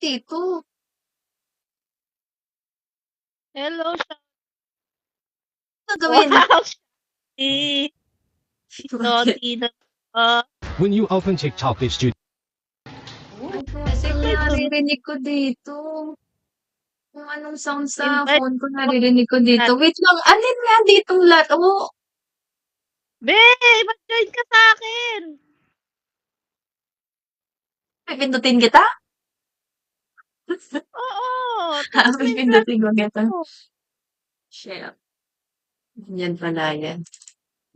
Dito. Hello, Gagawin. wow, Shopee. Naughty na ka. When you open TikTok, it's due. Kasi naririnig ko dito. Kung anong sound sa Invite phone ko, mo naririnig ko dito. Wait lang, alin nga ditong lahat? Oh, Be, mag-join ka sa akin. pipindutin kita? Oo, tapos may Pipindutin ko kita. mo. Share. Yan pala yan.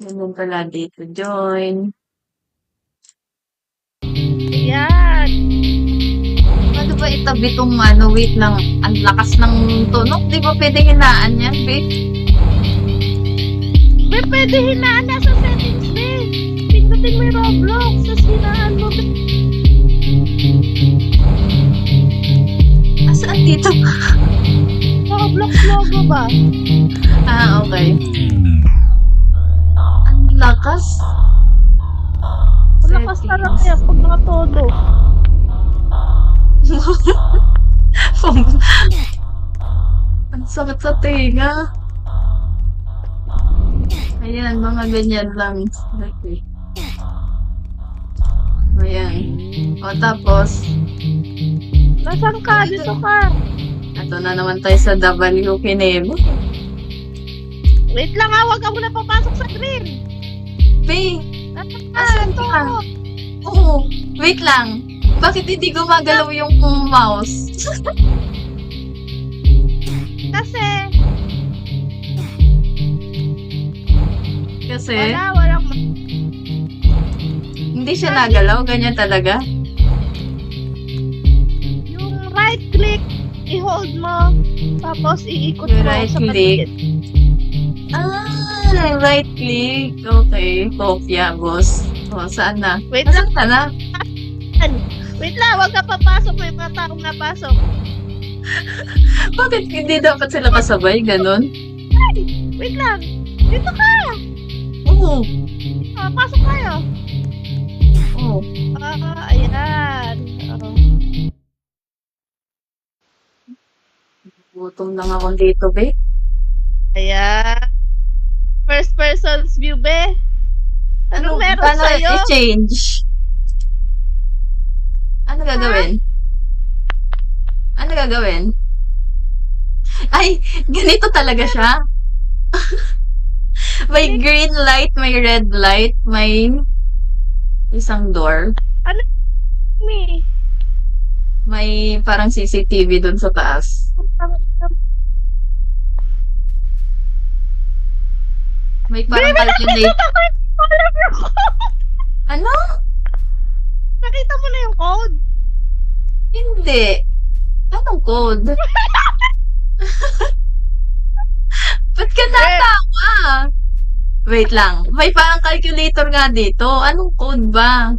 Yan pala dito. Join. Yan. Ano ba itabi tong ano? Wait lang. Ang lakas ng tunog. Di ba pwede hinaan yan, babe? Be, pwede hinaan na sa settings, be. Pindutin mo yung Roblox, tapos hinaan mo, be. Asaan dito? Roblox logo ba? Ah, okay. Ang lakas. Malakas na kaya pag nakatodo. Ang sakit sa tenga. Ayan, mga ganyan lang. Okay. Ayan. O, tapos, Nasaan ka? Dito ka. ito na naman tayo sa W Kinemo. Wait lang ha, huwag ka muna papasok sa green. Be, Nasaan asan ka? ka? Oo, wait lang. Bakit hindi gumagalaw yung mouse? Kasi, Kasi, walang hindi siya nagalaw. Ganyan talaga. yung right click, i-hold mo, tapos iikot Yung mo right sa click. paligid. Ah, right click. Okay, kopya, boss. O, saan na? Wait Saan ka na? Wait lang, huwag ka papasok, may mga taong napasok. Bakit hindi dapat sila kasabay? Ganon? Ay, wait lang, dito ka. Oo. Pasok tayo. Oo. Ayan. Gutom lang ako dito, be. Ayan. First person's view, be. Anong meron paano sa'yo? i-change? Ano gagawin? Ano gagawin? Ay, ganito talaga siya. May green light, may red light, may isang door. Ano me? May parang CCTV dun sa taas. May parang calculate. Ano? Nakita mo na yung code? Hindi. Anong code? Ba't ka natawa? Wait lang. May parang calculator nga dito. Anong code ba?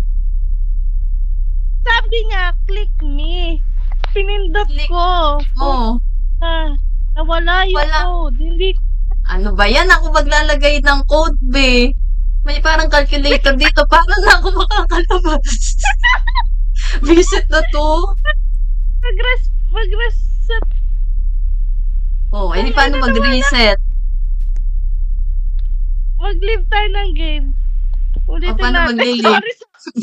Sabi nga, click me. Pinindot Click. ko. Oh, Nawala yung Wala. code. Hindi ano ba yan? Ako maglalagay ng code, be. May parang calculator dito. Paano na ako makakalabas? Visit na to. mag-reset. Oh, hindi paano mag-reset? Mag-leave tayo ng game. Ulitin paano natin. mag-leave? Sorry,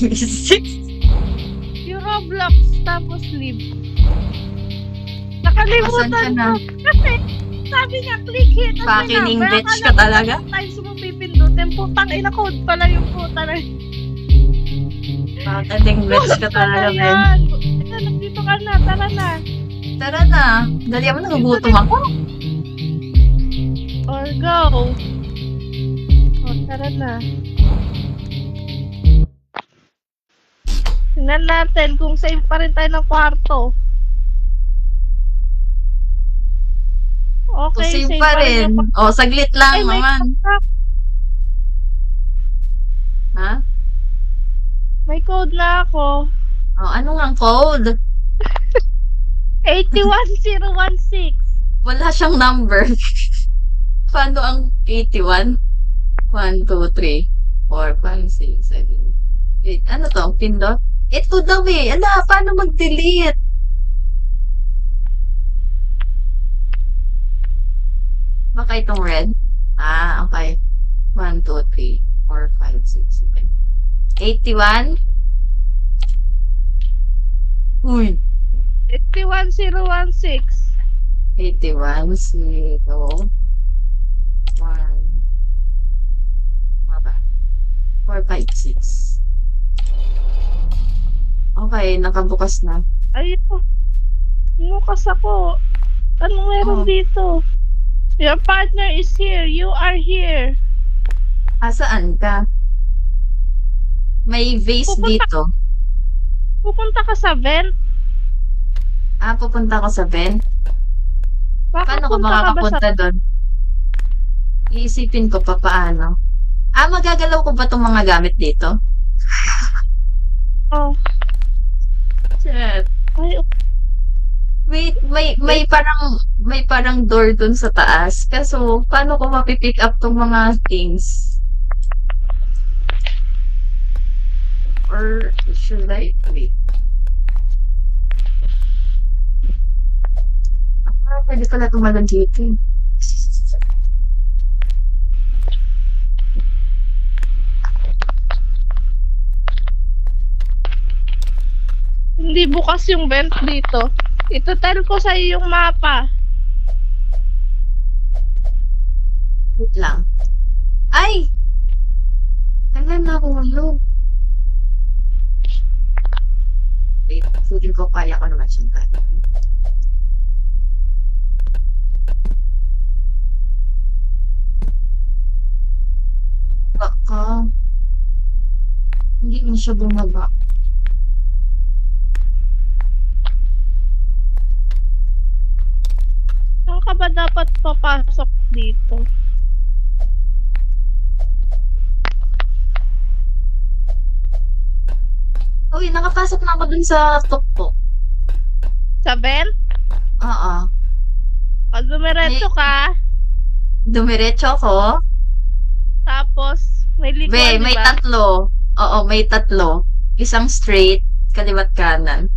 Visit? yung Roblox, tapos leave. Asan ka Nakalimutan na? ko. Kasi, sabi nga, click here. Tapos Pakining may bitch number. ka talaga? Times mo pipindutin. Putang ina, code pala yung puta na. Pakining bitch ka talaga, Ben. Ayan, nandito ka na. Tara na. Tara na. Dali mo, nagugutom ako. Or go. O, tara na. Tingnan natin kung same pa rin tayo ng kwarto. Okay, Same pa rin. yung Oh, saglit lang Ay, may naman. code na. Ha? May code na ako. Oh, ano nga ang code? 81016. Wala siyang number. Paano ang 81? 1, 2, 3, 4, 5, 6, 7, 8. Ano to? Pindot? Ito daw eh. Ala, paano mag-delete? Baka itong red? Ah, okay. 1, 2, 3, 4, 5, 6, 7. 81? Uy! 81016. 81, 0, 1, 4, 5, 6. Okay, nakabukas na. Ayun. Bukas ako. Anong meron Oh. dito? Your partner is here. You are here. Saan ka? May vase Pupunta- dito. Pupunta ka sa vent. Pupunta ko sa vent. Paano ko Makapunta ka ba sa... makakapunta doon? Iisipin ko pa paano. Magagalaw ko ba itong mga gamit dito? Oh. Shit. Ay, Wait, may parang door dun sa taas. Kaso, paano ko mapipick up tong mga things? Or should I wait? Pwede pala tumalon dito. hindi bukas yung vent dito. Itutel ko sa iyo yung mapa. Wait lang. Ay! Kailan na hulog? Wait, feeling ko kaya ko naman siyang gagawin. Baka hindi mo siya bumaba. Saan ka ba dapat papasok dito? Uy, nakapasok na ako dun sa tuktok. Sa vent? Oo. Pag dumiretso ka, Dumiretso ako. tapos may Be, likuan, may diba? tatlo. Oo, may tatlo. Isang straight, kaliwat kanan.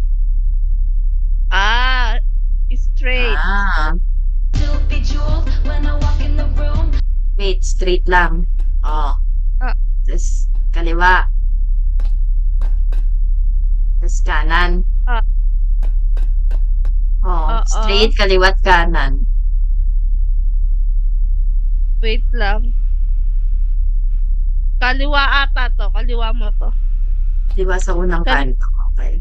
Straight. Wait, straight lang. Oo. Tapos, kaliwa. Tapos, kanan. Oo. Straight, kaliwat, kanan. Wait lang. Kaliwa ata to. Kaliwa mo to. Diba sa unang kanto? Okay.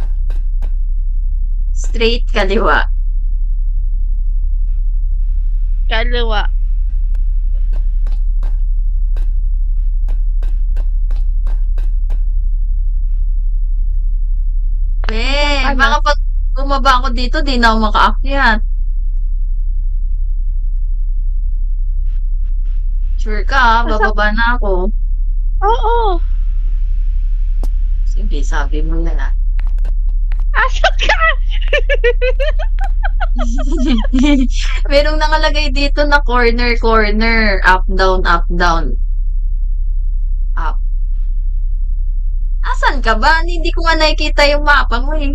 Straight, kaliwa. Kaliwa. Ano? Baka pag bumaba ako dito, di na ako makaakyat. Sure ka, bababa na ako. Oo. Sige, sabi mo na na. Asan ka? Merong nakalagay dito na corner, corner. Up, down, up, down. Up. Asan ka ba? Hindi ko nga nakikita yung mapa mo eh.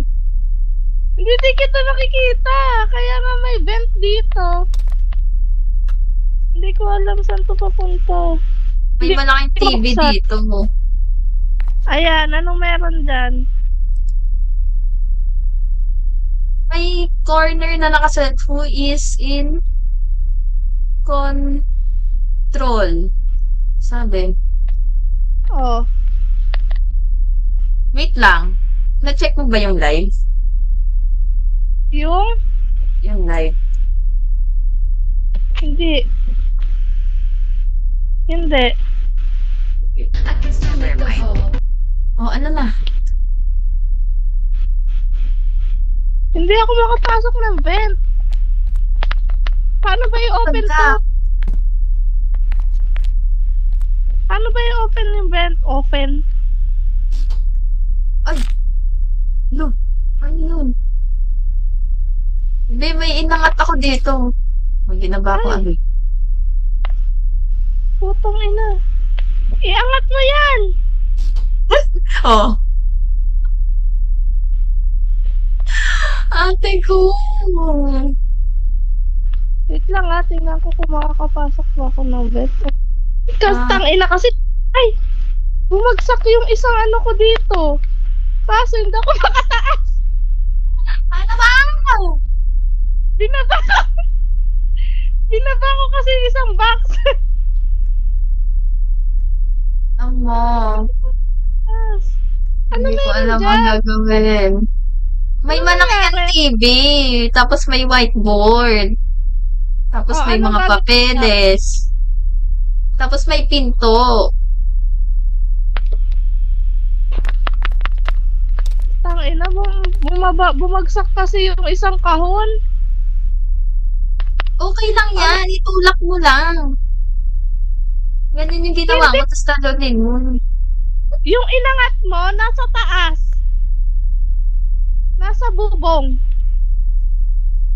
Hindi kita nakikita. Kaya nga may vent dito. Hindi ko alam saan to papunta. May Hindi malaking ko TV buksan. dito mo. Ayan, anong meron dyan? May corner na nakaset. Who is in control? Sabi. Oh. Wait lang. Na-check mo ba yung live? Yung? Yung live. Hindi. Hindi. Never mind. Ano na? Hindi ako makapasok ng vent. Paano ba i-open Saan to? ka? Paano ba i-open yung vent? Open? Ay! No. Ano yun? Hindi, may inangat ako dito. May ginaba ko Ay. ano. Putang ina. Iangat mo yan! Oh. Ate ko. Wait lang tingnan ko kung makakapasok ba ako ng vet. Kasi Ah. tangina kasi, ay, bumagsak yung isang ano ko dito. Kaso hindi ako makataas. Ano ba? Binaba ko. Binaba ko kasi yung isang box. Amo. Ano Hindi ko meron alam dyan? ang gagawin. May Ano malaking nangyari? TV, tapos may whiteboard, tapos Oh, may ano mga gamit papeles, tapos may pinto. Tangina, bumagsak kasi yung isang kahon. Okay lang yan, itulak mo lang. Ganun yung ginawa mo, tapos talunin mo. Yung inangat mo, nasa taas. Nasa bubong.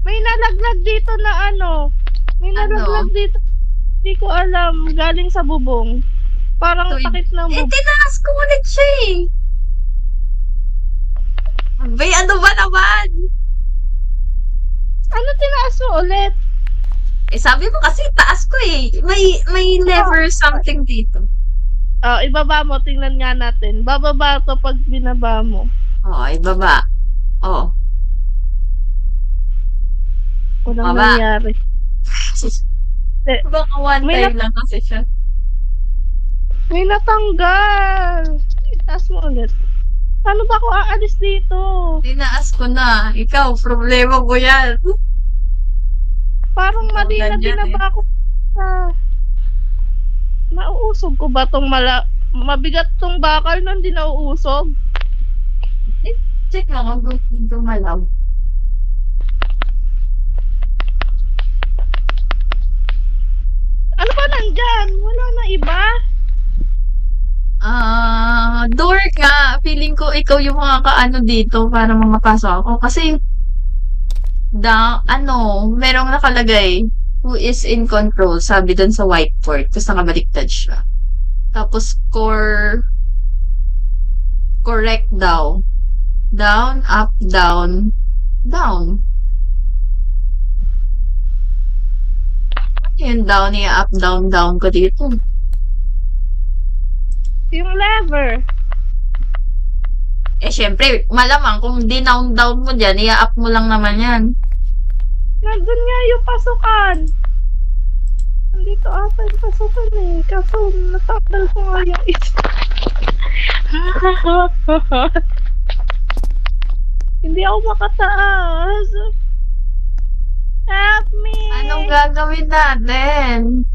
May nalaglag dito na ano. May nalaglag dito. Hindi ko alam. Galing sa bubong. Parang Ito, takip ng bubong. tinaas ko ulit siya eh. Bay, ano ba naman? Ano tinaas mo ulit? Eh, sabi mo kasi taas ko eh. May lever something dito. Oh, ibaba mo. Tingnan nga natin. Bababa to pag binaba mo. Oh, ibaba. Oh. Walang Baba. nangyari. Baka one May time lang kasi siya. May natanggal. Itaas mo ulit. Paano ba ako aalis dito? Tinaas ko na. Ikaw, problema mo yan. Parang mali na Ganyan binaba ko sa... Nauusog ko ba tong mabigat tong bakal nun, di nauusog? Check mo kung gumalaw. Ano ba nandyan? Wala na iba? Door ka. Feeling ko ikaw yung mga kaano dito para mamapasok ako. Kasi, merong nakalagay, who is in control, sabi dun sa whiteboard. Tapos nakabaliktad siya. Tapos, correct daw. Down, up, down, down. Ano yung down, up, down, down ko dito? Yung lever. Eh, syempre, malamang kung down mo dyan, i-up mo lang naman yan. Nandun nga yung pasukan. Nandito ata yung pasukan eh. Kaso natanggal ko nga yung isa. Hindi ako makataas. Help me! Anong gagawin natin?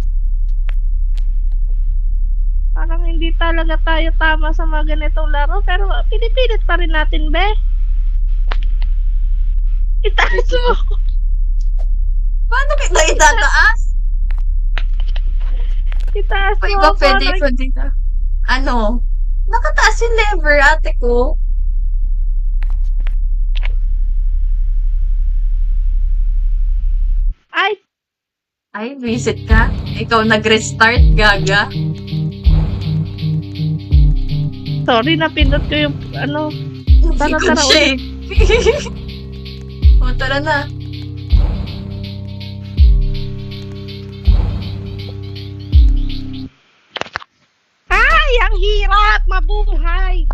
Parang hindi talaga tayo tama sa mga ganitong laro, pero pinipilit pa rin natin, be. Itaas mo ako. Paano kita itataas? Itaas Pa mo iba ako. pwede ko dito. Ano? Nakataas yung lever, ate ko. Ay, Ay, visit ka? Ikaw nag-restart, gaga? sorry, napindot ko yung, ano, Tara, Ikot tara, siya eh. O, tara na. ay, ang hirap, mabuhay.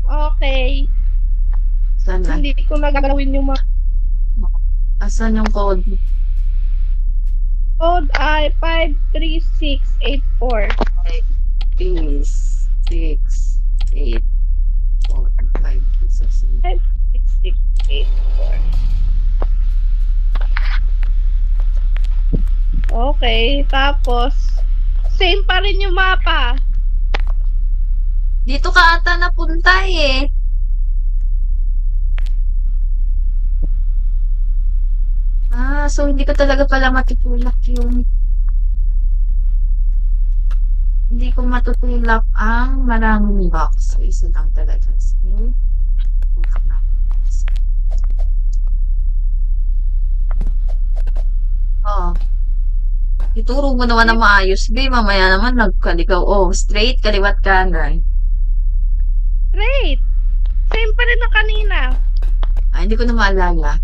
Okay, Saan na? hindi ko nagagawin yung mga Asan yung code? code ay 53684. 3, 6, 8, 4, 5, 6, 7. 53684. Okay, tapos same pa rin yung mapa. Dito ka ata napunta eh. So hindi ko talaga pala matutulak yung... Hindi ko matutulak ang maraming box. So, isa lang talaga. So, tulak na. Oh. Ituro mo naman na maayos, be. Mamaya naman nagkaligaw. Oh, straight, kaliwat, kanan. Great. Same pa rin na kanina. Hindi ko na maalala.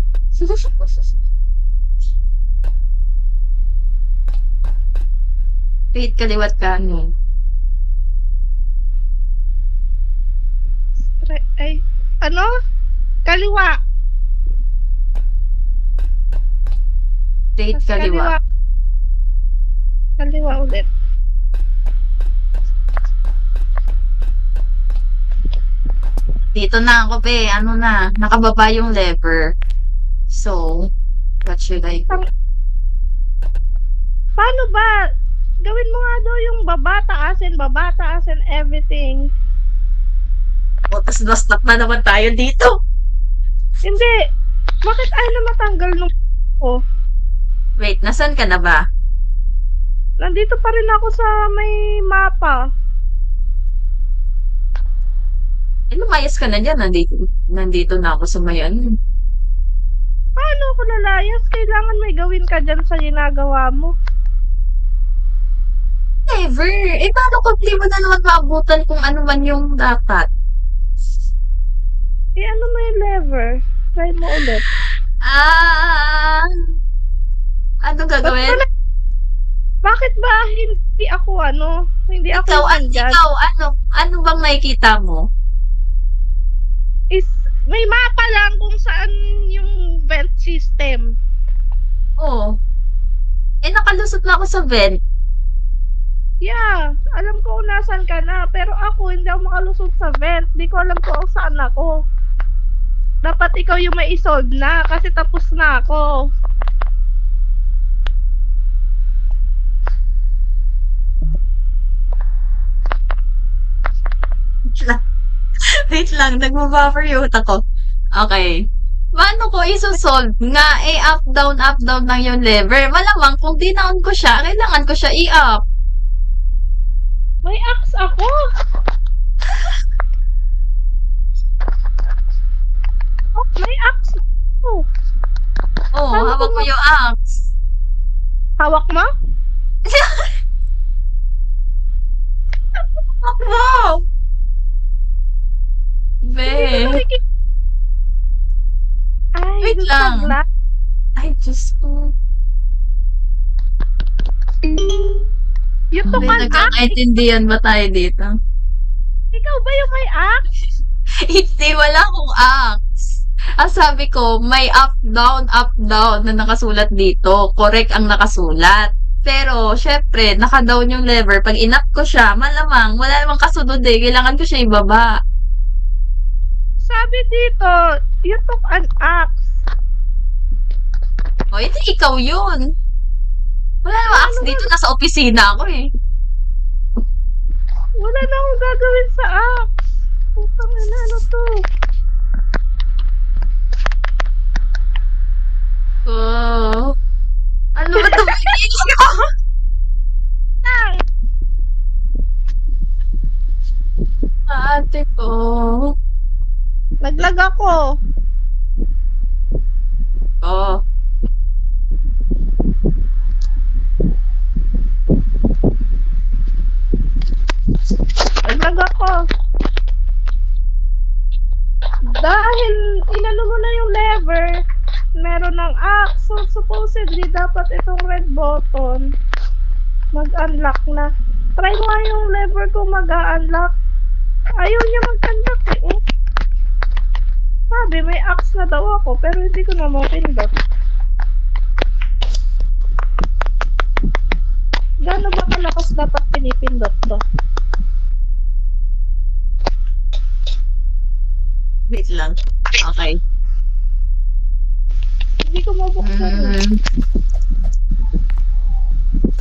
Wait, kaliwat kanan. Ay, ano? Kaliwa. Straight Mas kaliwa. Kaliwa ulit. Dito na ako, be. Ano na, nakababa yung lever. So, what should I do? Paano ba? Gawin mo nga daw yung baba, taasin, everything. O, tas na-stop na naman tayo dito. Hindi. Bakit ayaw na matanggal nung ko? Wait, nasan ka na ba? Nandito pa rin ako sa may mapa. Eh, lumayas ka na dyan. Nandito na ako sa mayan. Paano ako lalayas? Kailangan may gawin ka dyan sa ginagawa mo. Never. Eh, paano kung di mo na naman maabutan kung ano man yung dapat? Eh, ano mo yung lever? Try mo ulit. Ano gagawin? Bakit ba hindi ako Hindi ako nandyan? Ikaw, ano bang nakikita mo? Is, may mapa lang kung saan yung vent system. Oo. Eh, nakalusot na ako sa vent. Yeah, alam ko kung nasan ka na. Pero ako, hindi ako makalusot sa vent. Di ko alam kung saan ako. Dapat ikaw yung may isolve na kasi tapos na ako. Wait lang, nagbo-buffer yung utak ko. Okay. Paano ko isosolve nga up, down lang yung lever? Malamang kung dinaon ko siya, kailangan ko siya i-up. May axe ako. Oh, may axe ako. Oh, Paano hawak ko mo yung axe. Hawak mo? Wow! Be. Ay, Wait dun lang. sa glass. Ay, Diyos ko. Yung Be, tukan axe. nagkakaintindihan ba tayo dito? Ikaw ba yung may axe? Hindi, wala akong axe. Ang sabi ko, may up, down na nakasulat dito. Correct ang nakasulat. Pero, syempre, naka-down yung lever. Pag in-up ko siya, malamang, wala namang kasunod eh. Kailangan ko siya ibaba. Sabi dito, you took an axe. O, hindi ikaw yun. Wala namang axe dito. Nasa opisina ako eh. Wala na akong gagawin sa axe. Putang ina, ano to? Oh. Ano ba ito? Video? Ay, Ate ko. naglag ako. Oh. Naglag ako. Dahil inano mo na yung lever, meron ng axe. So, supposedly, dapat itong red button mag-unlock na. Try mo nga yung lever ko mag-unlock. Ayaw niya mag-unlock eh. Oh. Sabi, may axe na daw ako, pero hindi ko na mapindot. Gano'n ba kalakas dapat pinipindot to? Wait lang. Okay. Hindi ko mabuksan.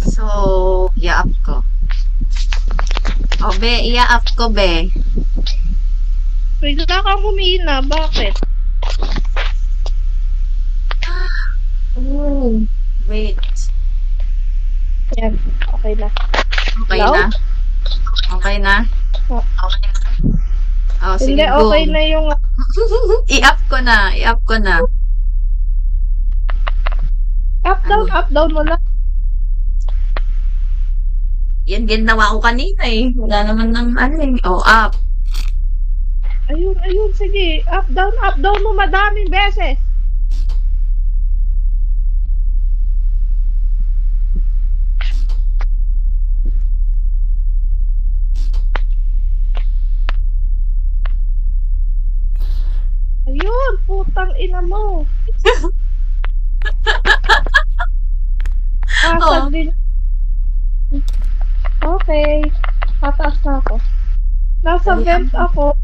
So, i-up ko. O, be, i-up ko, be. Bigla kang humina. Bakit? Wait. Yan. Okay na. Okay Hello? na? Okay na? Oh. Okay na? Oh, sige, Hindi, go. okay na yung... I-up ko na. I-up ko na. Up, down mo lang. Yan, ginawa ko kanina eh. Wala naman ng ano eh. Oh, up. Ayun, sige. Up, down mo madaming beses. Putang ina mo. Oo. Asag din. Okay. Tataas na ako. Nasa Dali, vent ako.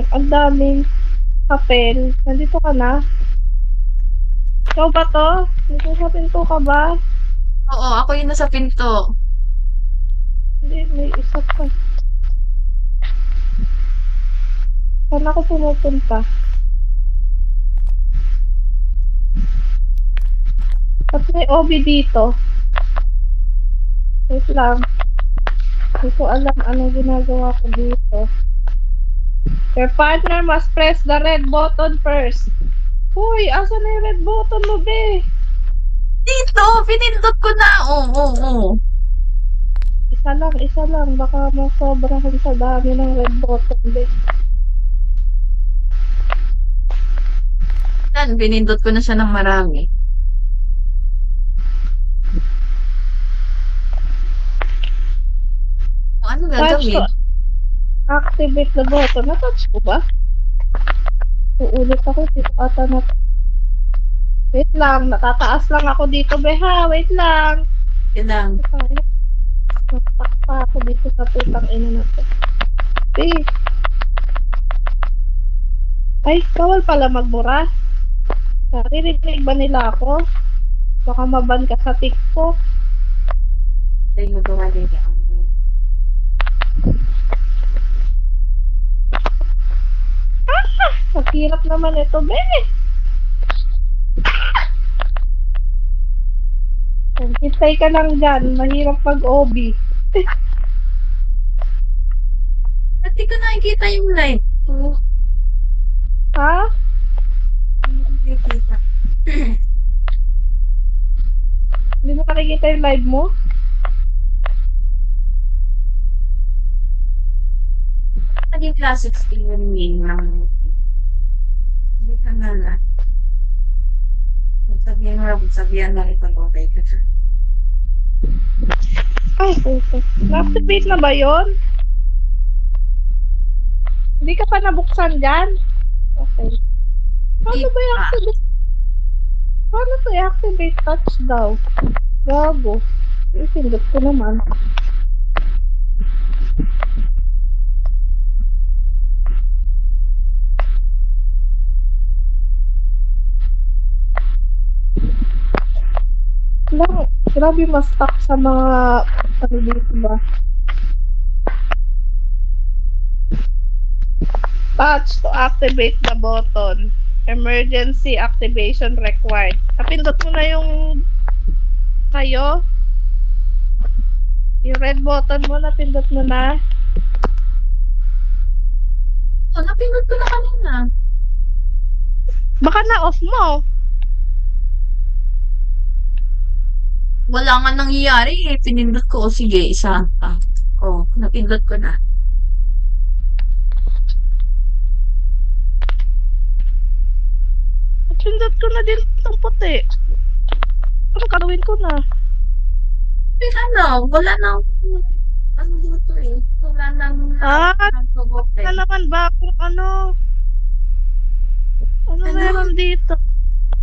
Ang daming papel. Nandito ka na? Ikaw ba to? Dito sa pinto ka ba? Oo, ako yung nasa pinto. Hindi, may isa pa. Saan ako pumupunta? At may OB dito. Wait lang. Hindi ko alam ano ginagawa ko dito. Your partner must press the red button first. Uy, asa na yung red button mo, be? Dito, pinindot ko na. Oo. Isa lang. Baka masobrahan sa dami ng red button, be. Yan, pinindot ko na siya ng marami. Ano Touch to gagawin? activate the button. Na-touch ko ba? Uulit ako. Dito ata na. Wait lang. Natataas lang ako dito, be, ha? Wait lang. Yun lang. Natak pa ako dito sa putang ina na to. Be. Ay, bawal pala magbura. Naririnig ba nila ako? Baka maban ka sa TikTok. Ay, magawa din yan. Maghirap naman ito, be. Hintay ka lang dyan. Mahirap mag-OB. Ba't di ko nakikita yung live ko? Ha? Hindi ko nakikita. Hindi mo nakikita yung live mo? Naging classic streaming ng hindi ka na na. Sabihan na ito okay ka. Ay, puto. Na-activate na ba yun? Hindi ka pa nabuksan dyan? Okay. Paano ba i-activate? Paano to i-activate touch daw? Gago. Isindot ko naman. Lang, grabe mas stuck sa mga ano dito ba? Touch to activate the button. Emergency activation required. Napindot mo na yung kayo. Yung red button mo, napindot mo na. Oh, napindot ko na kanina. Baka na-off mo. Wala nga nangyayari eh. Pinindot ko. O sige, isa pa. Oh, napindot ko na. Napindot ko na din itong puti. Ano gagawin ko na? Eh, ano, wala nang, ano dito eh. Wala nang, Ano naman ba kung ano? Ano Ano? meron dito?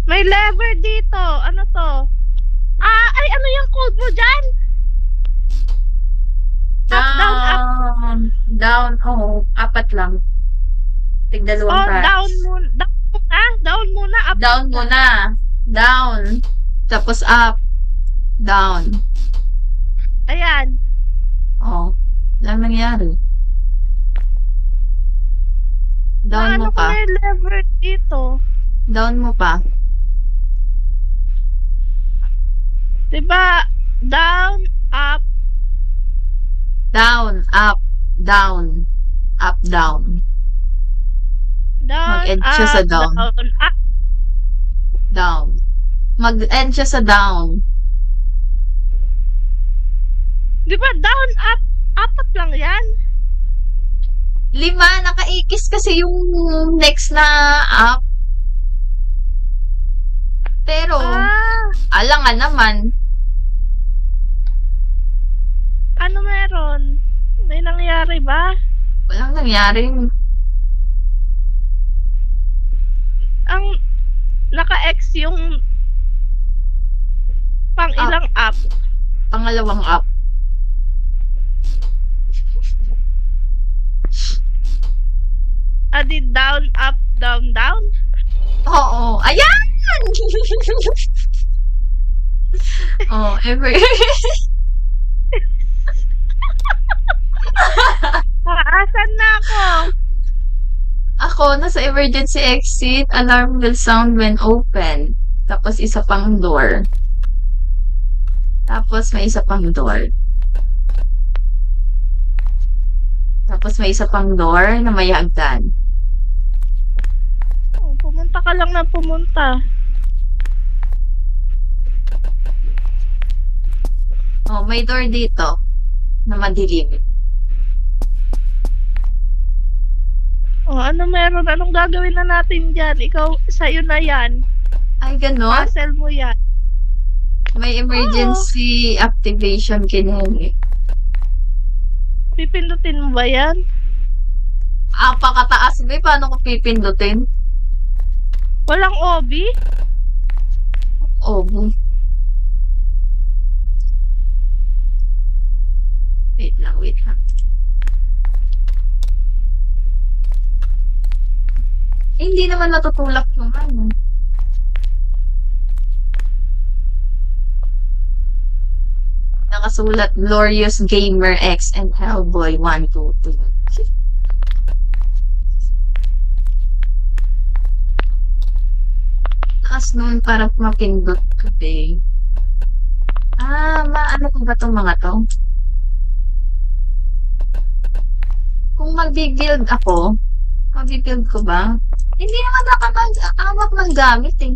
May lever dito. Ano to? Ay, ano yung code mo dyan? Up, down, up. Down, oh, apat lang. Tigdalawang touch. Down muna. Down muna. Up. Down muna. Down. Tapos up. Down. Ayan. Oh. Walang nangyari. Down mo Ano ko pa. may lever dito? Down mo pa. Diba? Down, up. Down, up, down. Up, down. Down, Mag-end siya sa down. up. Down. Mag-end siya sa down. Diba? Down, up. Apat lang yan. 5, nakaikis kasi yung next na up. Pero, alangan naman. Ano meron? May nangyari ba? Walang nangyari. naka-X yung pang App. ilang app? Pangalawang app. Adi down, up, down, down? Oo. Ayan! Oh, ever. Asan na ako? Ako, nasa emergency exit, alarm will sound when open. Tapos isa pang door. Tapos may isa pang door. Tapos may isa pang door na may hagdan. Oh, pumunta ka lang na pumunta. Oh, may door dito na madilim. Oh, ano meron? Anong gagawin na natin dyan? Ikaw, sa'yo na yan. Ay, ganon? Puzzle mo yan. May emergency activation kinini. Pipindutin mo ba yan? Pakataas ba? Paano ko pipindutin? Walang OB? Oh, wait lang, wait lang. Hindi naman natutulak yung ano. Nakasulat, Glorious Gamer X and Hellboy 122. Taas nun para mapindot ko eh. Ano ko ba itong mga to? Kung mag-build ako, mag-build ko ba? Hindi naman nakakawak ng gamit eh.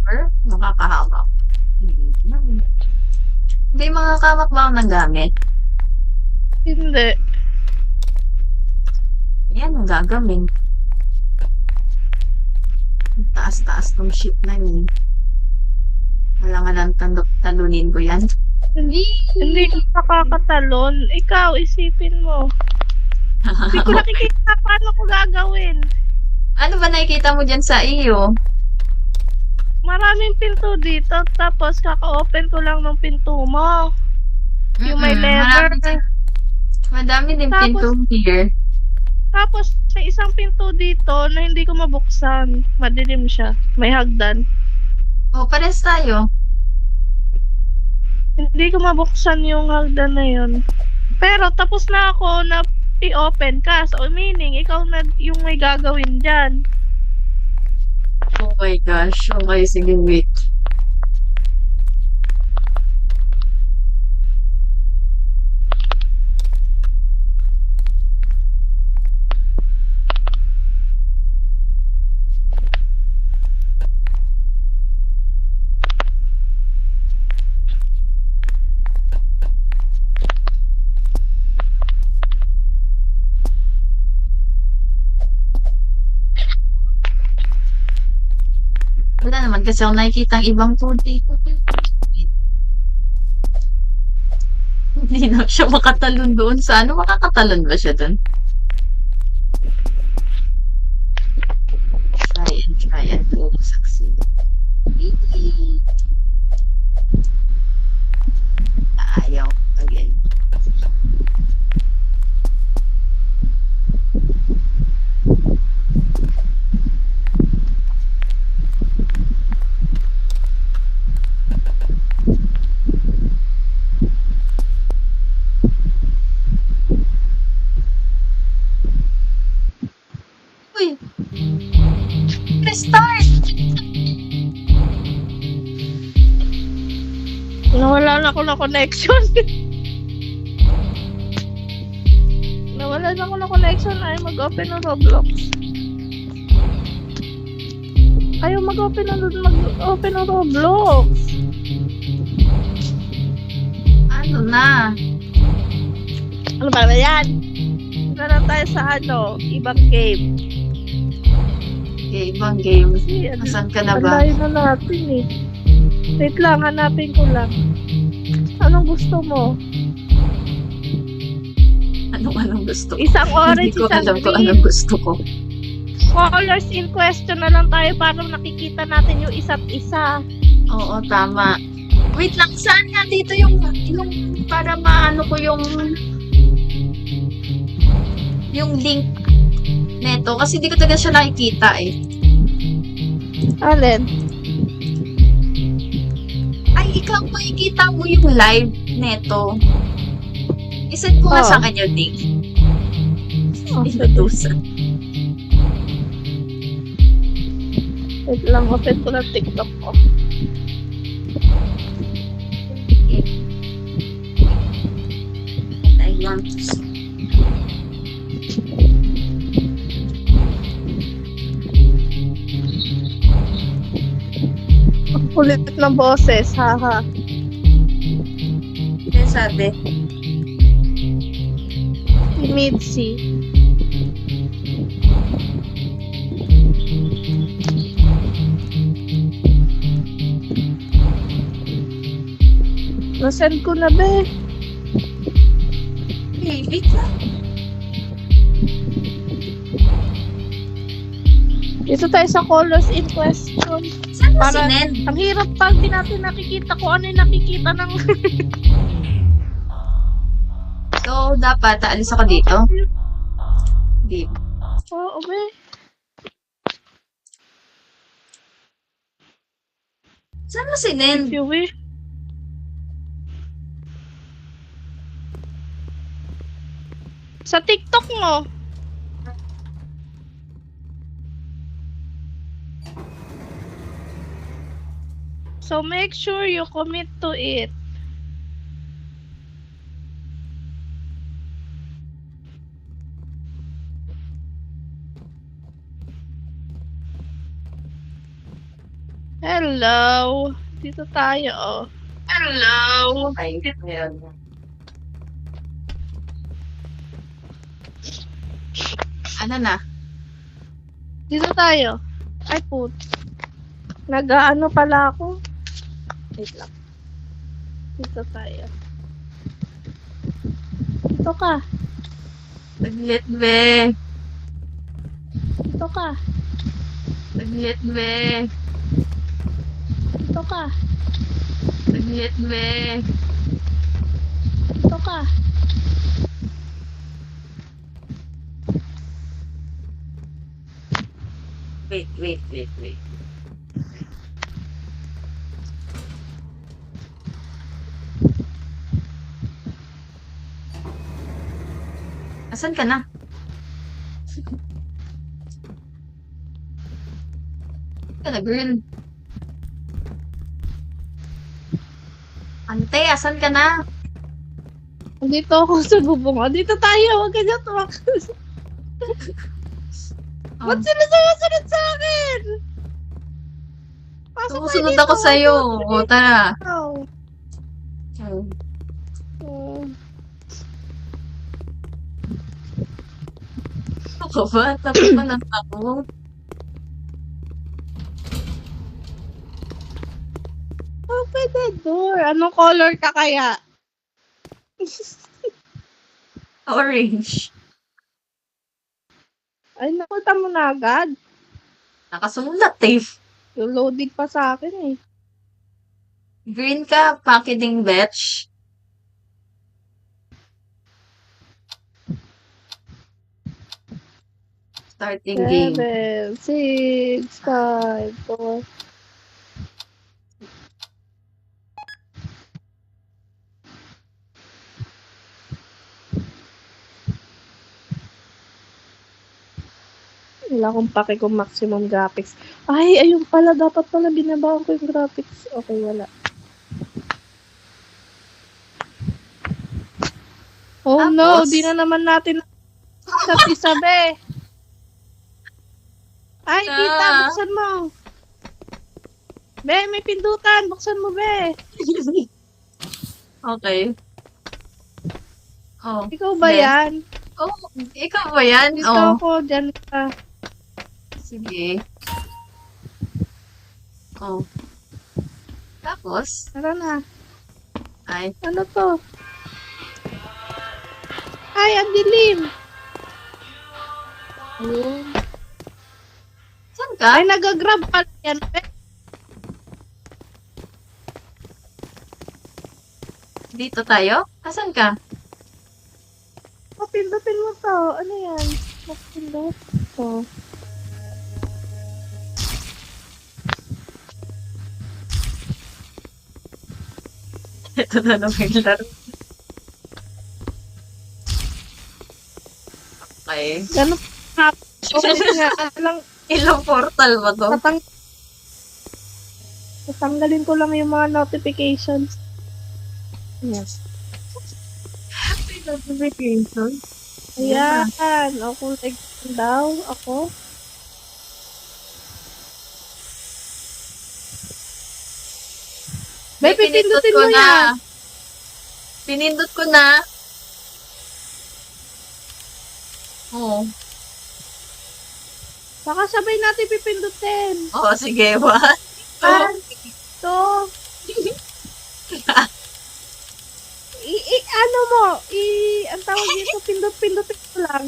Or makakahawak. Hindi naman. May mga kawak ba ako ng gamit? Hindi. Yan ang gagawin. Ang taas-taas ng ship na yun. Wala nga lang talunin ko yan. Hindi ka makakatalon. Ikaw, isipin mo. Hindi ko nakikita paano ko gagawin. Ano ba nakikita mo dyan sa iyo? Maraming pinto dito, tapos kaka-open ko lang ng pinto mo. Yung may lever. Madami din Tapos- pinto here. Tapos, may isang pinto dito na hindi ko mabuksan. Madilim siya. May hagdan. O, pares tayo. Hindi ko mabuksan yung hagdan na yun. Pero, tapos na ako na i-open ka. So, meaning, ikaw na yung may gagawin dyan. Oh my gosh. Okay, sige, wait. Wala naman kasi ako nakikita ang ibang food dito. Hindi na siya makatalon doon sa ano. Makakatalon ba siya doon? Try and succeed. Ayaw. Again. Uy! Restart! Nawala na ako ng connection. Nawala na ako ng connection. Ay, mag-open ng Roblox. Ayaw mag-open ng Roblox. Ano na? Ano ba yan? Punta tayo sa ibang game. Okay, ibang game. Kasi, Nasaan ka na ba? Andayin na natin eh. Wait lang, hanapin ko lang. Anong gusto mo? kung anong gusto ko. Isang Hindi orange, ko isang alam kung green. anong gusto ko. Colors in question na lang tayo para nakikita natin yung isa't isa. Oo, tama. Wait lang, saan nga dito yung para maano ko yung link neto kasi di ko talaga siya nakikita eh. Alin? Ay, ikaw makikita mo yung live neto. Isend ko nga Oo. sa akin yung link. Oh, Inutusan. wait lang, open ko ng TikTok ko. I want to see. Ang kulit ng boses, haha. Kaya sabi, Si Mitzi. Nasend ko na, be. hey, wait lang. Dito tayo sa colors in question. Saan mo Para- sinend? Ang hirap pag di natin nakikita kung ano yung nakikita ng... So, dapat aalis ako dito. Di. Oo, be. Saan mo sinend? If you wish. Sa TikTok mo. So make sure you commit to it. Hello. Dito tayo, oh. Hello! Ay, meron. Ano na? Dito tayo. Ay, put. Nag-ano pala ako. Wait lang. Dito tayo. Dito ka. Saglit, be. Dito ka. Saglit, be. Dito ka. Saglit, be. Dito ka. Wait. Asan ka na? Ka na, girl. Ante, asan ka na? Dito ako sa bubong. Oh, dito tayo. Huwag ka dyan tumakas. Oh. Ba't sila sumusunod sa akin? Pasok tayo Sumusunod dito. ako sa'yo. O, tara. Oh. Oh. Oh. Ako ba? Tapos pa ng ako. Open the door. Anong color ka kaya? Orange. Ay, nakuta mo na agad. Nakasulat eh. Yung loading pa sa akin eh. Green ka, packaging batch. Starting game. 7, 6, 5, 4. Wala akong pake kung maximum graphics. Ay, ayun pala. Dapat pala binabaon ko yung graphics. Okay, wala. Oh no, Tapos? di na naman natin sa isabe. Ay, Ah. tita, buksan mo. Be, may pindutan. Buksan mo, be. Okay. Oh. Ikaw ba Be. yan? Oh, ikaw ba yan? Dito Oh. ako, dyan ka. Sige. Oh. Tapos, Tara na. ay, Ano to? Ay, Ay, ang dilim. Ayun. Saan ka? Ay, nag-grab pa yan. Dito tayo? Asan ka? Pindutin mo to. Ano yan? Mapindot to. Ito na naman yung laro. Okay. Ganun pa. Okay nga. Lang, Ilang portal ba to? tatanggalin ko lang yung mga notifications. Yes. Notification? Ayan. O, kulay daw ako. May pipindutin mo yan. Pinindot ko na. Oo. Baka sabay natin pipindutin. Oo, sige. What? Ah, to. Ano mo? Ang tawag dito, pindot-pindutin ko lang.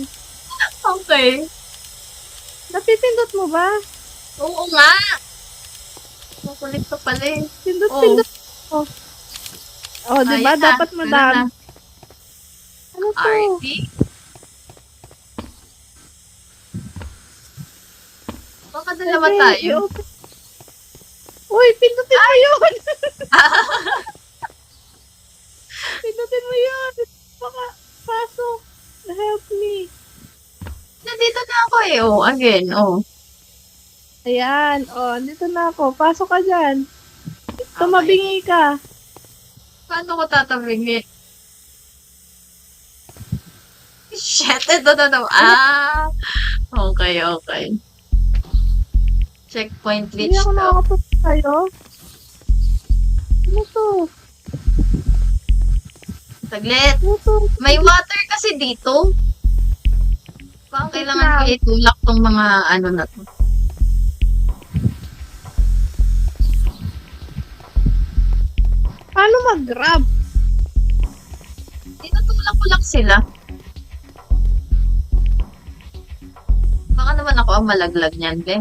Okay. Napipindot mo ba? Oo nga. Makulit ka pala eh. Pindot-pindot. Oh, di ba? Ayun na. Dapat madami. Ano to? RT? Baka dalawa Pwede, tayo. i-open. Uy, pindutin mo yun! Pindutin mo yun! Baka, pasok. Help me. Nandito na ako eh. Oh, again. Oh. Ayan. Oh, andito na ako. Pasok ka dyan. Tumabingi ka. Paano ko tatabingin? Shit, ito na naman. Ah! Okay, okay. Checkpoint Hindi reach ako daw. nakakapunta sa'yo. Ano to? Saglit. Ano to? May water kasi dito. Baka kailangan ko itulak tong mga ano na to. Paano mag-grab? Tinutulak ko lang sila. Baka naman ako ang malaglag niyan, be.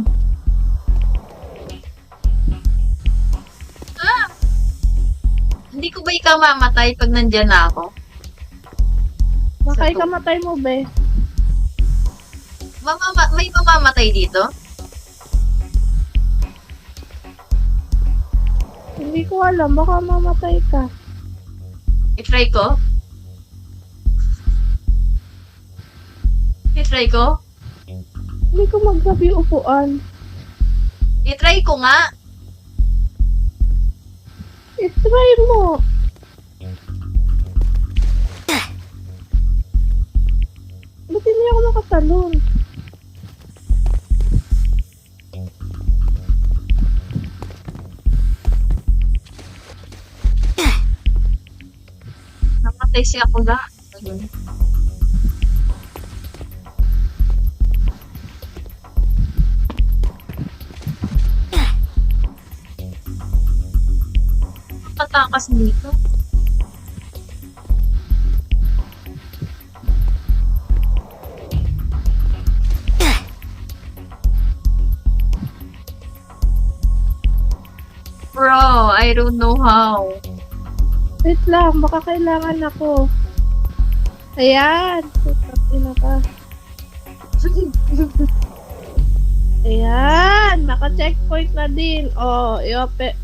Ah! Hindi ko ba ikaw mamatay pag nandyan na ako? Baka Sa to. ikamatay mo, be. May mamamatay dito? Hindi ko alam. Baka mamatay ka. I-try ko? I-try ko? Hindi ko mag-grab yung upuan. I-try ko nga. I-try mo. Ba't hindi ako nakatalon? Namatay siya ako na. Ayun. Patakas dito. Bro, I don't know how. Wait lang. Baka kailangan ako. Ayan. Putang na ka. Ayan. Naka-checkpoint na din. Oh, i-open.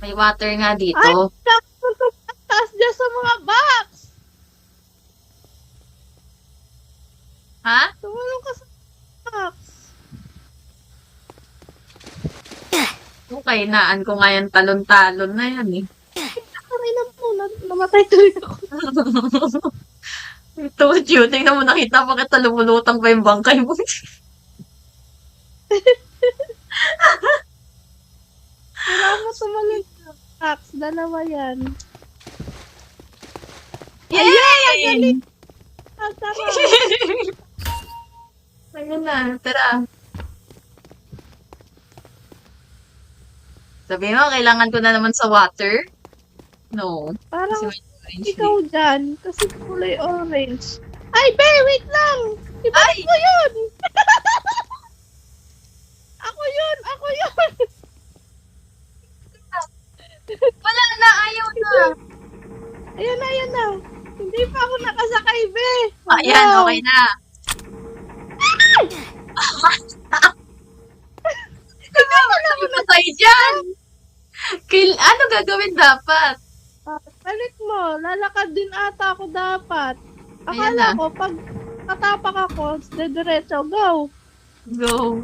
May water nga Ay, dito. taas dyan sa mga box. Ha? Tumulong ka sa box. Okay, naan ko nga yan talon-talon na yan eh. Aray na po. Namatay tuloy ako. I told you, tingnan mo nakita bakit lumulutang pa yung bangkay mo. Kailangan mo tumalon sa box. Dalawa yan. Yay! Ah, tara. Ayun na, tara. Sabi mo, kailangan ko na naman sa water? No. Parang Kasi may ikaw dyan. Kasi kulay orange. Ay, be, wait lang! Ibalik Ay! mo yun! Ako yun! Ako yun! Wala na, ayaw na. Ayan na, ayan na. Hindi pa ako nakasakay, be. Ayan, Wow. okay na. Sabi pa tayo dyan. Ano gagawin dapat? Balik mo. Lalakad din ata ako dapat. Ayan Akala na. ko, pag katapak ako, diretso, go. Go.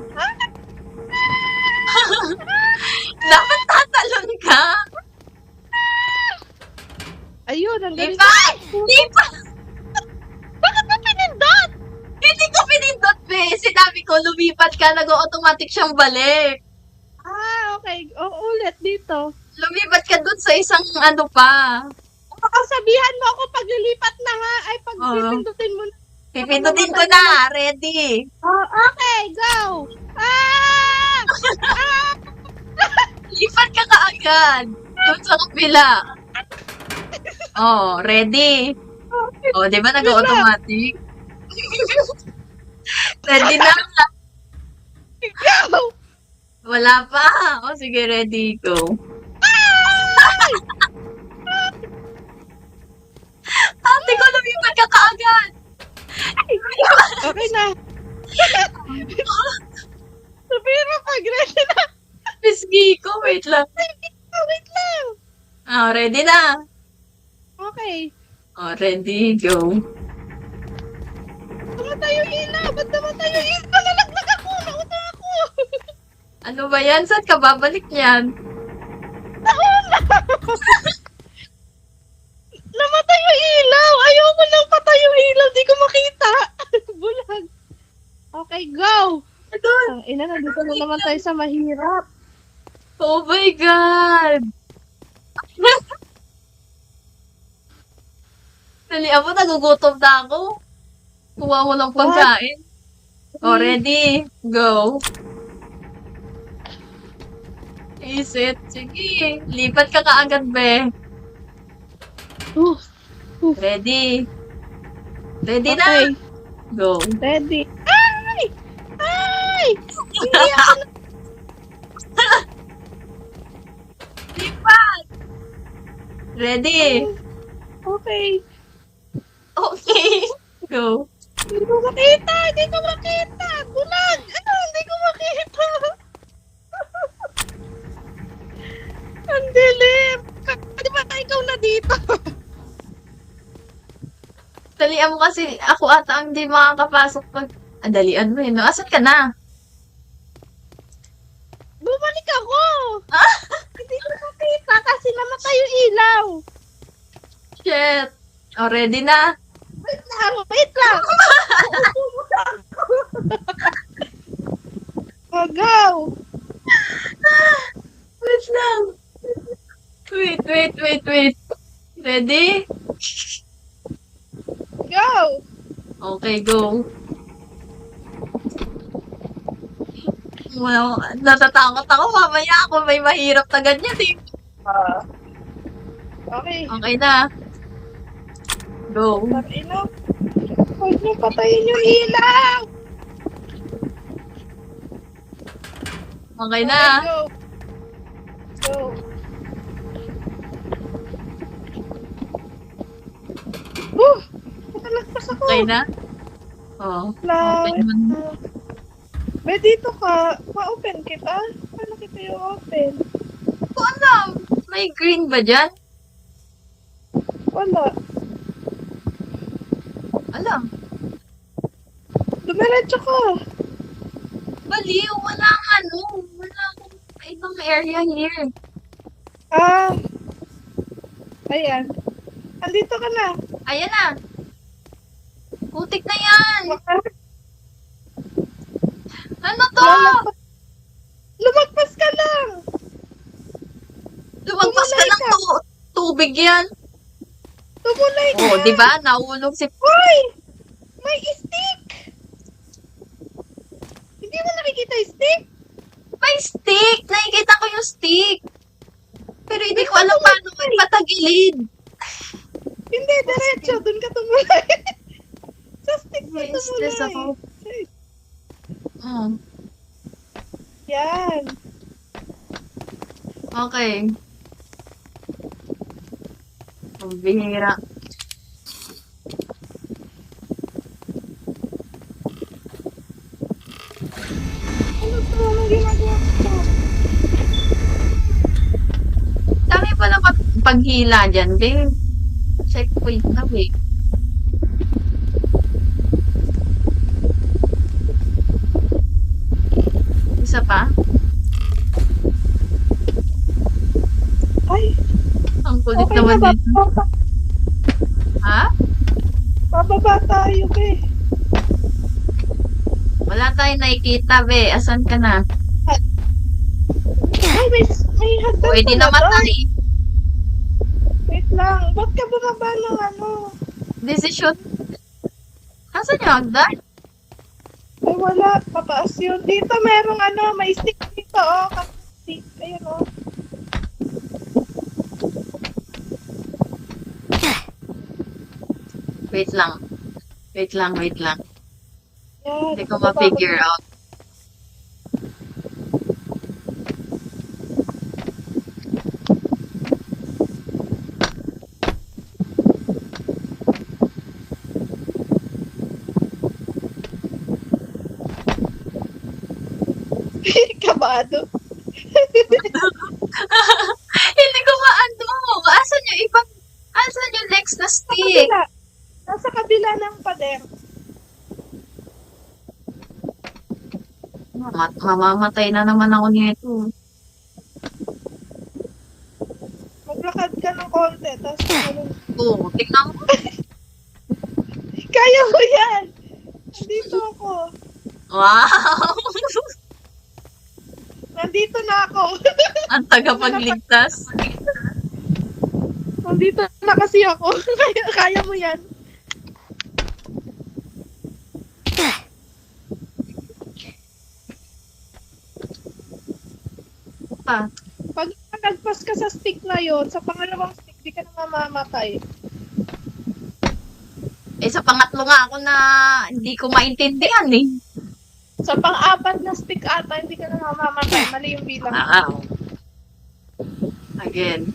Dapat tatalon ka. Ayun, ang Di galing. ba? Di ba? Bakit mo pinindot? Hindi ko pinindot, be. Sinabi ko, lumipat ka, nag-automatic siyang balik. Ah, okay. O, ulit dito. Lumipat ka dun sa isang ano pa. Pakasabihan mo ako pag lilipat na nga. Ay, pag Oo. pipindutin mo na. Pipindutin ko na. Ready. Oh, okay, go! Ah! Ah! Lipat ka kaagad. Doon sa kabila. Oh, ready. Oh, di ba nag-automatic? Ready na. Go! Wala pa. Oh, sige, ready, go. Ate ko, lumipat ka kaagad. Okay na. Pero pag ready na. Pisgi ko, wait lang. Wait lang. Oh, ready na. Okay. Oh, ready, go. Namatay yung ilaw. Ba't namatay yung ilaw? Nalaglag ako. Nauna ako. Ano ba yan? Saan ka babalik niyan? Nauna. Namatay yung ilaw. Ayoko lang patay yung ilaw. Di ko makita. Bulag. Okay, go. Doon. Ang ina, nandito na naman tayo sa mahirap. Oh my God! Dali ako, nagugutom na ako. Kuha ko ng pagkain. Oh, ready? Go. Isit. Sige. Lipat ka kaagad, be. Ready? Ready na? Okay. Go. Ready. Ay! Ay! Hindi ako Lipat! Ready? Okay. Okay. Go. Hindi ko makita. Hindi ko makita. Bulag. Ano? Hindi ko makita. Ang dilim. Di ba ikaw na dito? Dalian mo kasi ako ata ang hindi makakapasok pag... dalian mo eh, no? Asan ka na? Bumalik ako. Hindi ko makita kasi namatay yung ilaw. Shit. Oh, ready na? Wait lang. Wait lang. Oh, go. Wait lang. Wait. Ready? Go. Okay, go. Well, natatakot ako. Mamaya ako may mahirap na ganyan eh. Okay. Okay na. Go. Marino. Huwag niyo patayin yung ilaw. Okay na. Go. Go. Nakalagpas ako. Okay na? Oh. Lang. Okay naman. Be, dito ka. Ma-open kita. Paano kita yung open? Ko alam. May green ba dyan? Wala. Alam. Dumiretso ka. Baliw. Wala ano. Wala akong ibang area here. Ah. Ayan. Andito ka na. Ayan na. Putik na yan. Ano to? Lumagpas ka lang. Lumagpas ka Tumulay ng ka. tubig yan. Tumulay ka. Oh, di ba? Nahulog si... Hoy! May stick! Hindi mo nakikita yung stick? May stick! Nakikita ko yung stick. Pero hindi ko alam paano may patagilid. Hindi, diretso. Doon ka tumulay. Sa stick ka Stress tumulay. ako. Hmm. Yan. Okay. Ang bihira. Ano to? Anong ginagawa ko? Dami pala paghila dyan, babe. Checkpoint na, babe. Isa pa? Ay, Ang kulit okay naman na ba? dito. Ha? Bababa tayo, be. Wala tayong nakikita, be. Asan ka na? Ay, may hagdan Pwede pala naman doon. tayo. Wait lang. Ba't ka bumaba ng ano? Decision. Asan yung hagdan? Ay, wala. Pataas yun. Dito merong ano, may stick dito, oh. Stick. Ayun, oh. Wait lang. Wait lang, wait lang. Yan. Hindi ko bababa ma-figure out. Kabado. Hindi ko maano. Asan yung ibang... Asan yung next na stick? Kabila. Nasa kabila ng pader. Mamamatay na naman ako nito. Maglakad ka ng konti. Tapos, Oo, tingnan mo. kaya mo yan. Nandito ako. Wow! Nandito na ako. Ang tagapagligtas. Nandito na kasi ako. Kaya mo yan. Pa. Pag nagpas ka sa stick na yon, sa pangalawang stick, di ka na mamamatay. Eh, sa pangatlo nga ako na hindi ko maintindihan eh. Sa pang-apat na stick ata, hindi ka na mamamatay. Mali yung bilang. Wow. Again.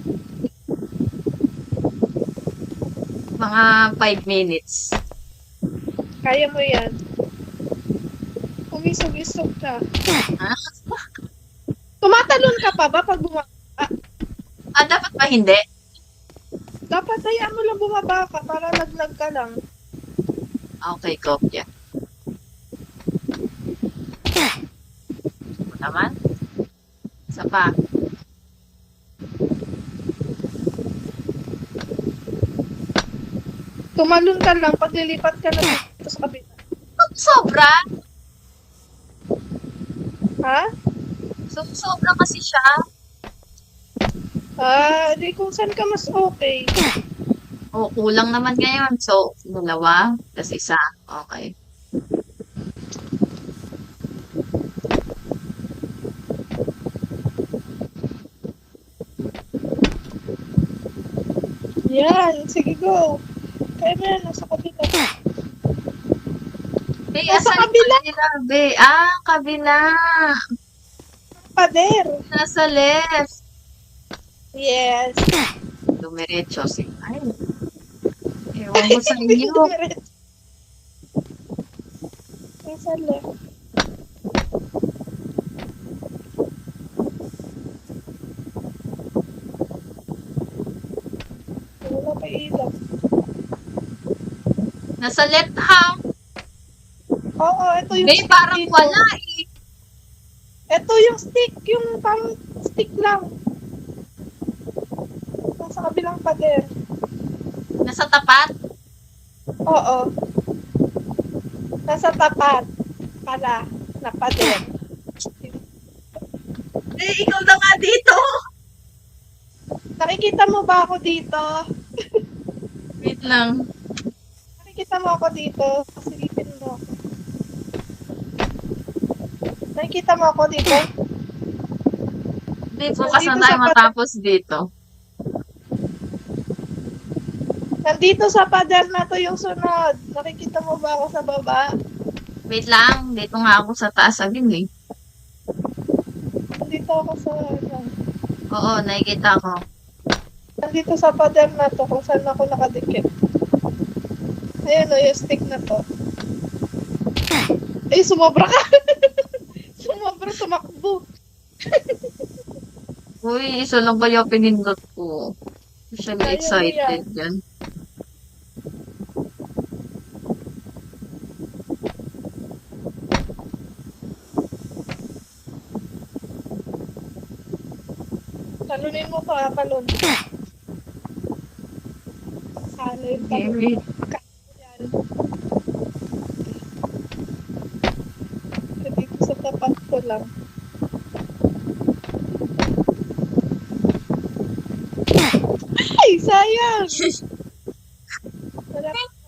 Mga 5 minutes. Kaya mo yan. Umisog-isog ka. Ha? Tumatalon ka pa ba pag bumaba? Ah, dapat ba hindi? Dapat hayaan mo lang bumaba ka para laglag ka lang. Okay, kopya. Ito naman. Isa pa. Tumalon ka lang pag lilipat ka na dito sa kabila. Sobra. Ha? Sobra kasi siya. Di kung saan ka mas okay. O, kulang naman ngayon. So, 2, tas 1. Okay. Yan, sige go. Kaya mo yan, nasa kabila. Be, Nasa asan kabila. kabila, be? Ah, kabila. Pader. Nasa left. Yes. Dumiretso. Ay. Ewan ko sa inyo. Nasa left. Wala pa ilaw. Nasa left hand. Oo, ito yung Be, stick parang dito. wala eh. Ito yung stick, yung parang stick lang. Nasa kabilang pader. Nasa tapat. Oo. Nasa tapat pala na pader. Eh, ikaw na nga dito. Nakikita mo ba ako dito? Wait lang. Nakikita mo ako dito? Silipin mo ako. Nakikita mo ako dito? Be, bukas na Dito tayo sa pat- matapos dito. Nandito sa pader na to yung sunod. Nakikita mo ba ako sa baba? Wait lang, dito nga ako sa taas agad eh. Nandito ako sa ano. Oo, nakikita ko. Nandito sa pader na to kung saan ako nakadikit. Ayun o, yung stick na to. Ay, sumobra ka! Sumobra, tumakbo. Uy, isa lang kaya pinindot ko. Siya Kaya mo excited yan. Talunin mo to, talon. Sana yung Okay, talon. wait. Yan. Dito sa tapat ko lang. Ay, sayang!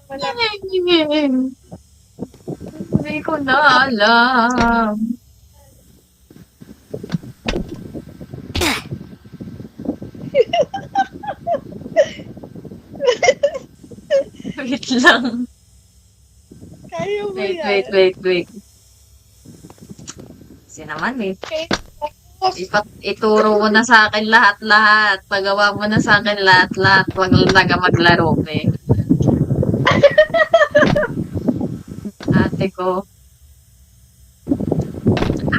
Wala. Hindi ko na alam. Wait lang. Kaya mo Wait, yan. wait. Kasi naman eh. Okay. Ituro mo na sa akin lahat-lahat. Pagawa mo na sa akin lahat-lahat. Huwag lang taga maglaro eh. Ate ko.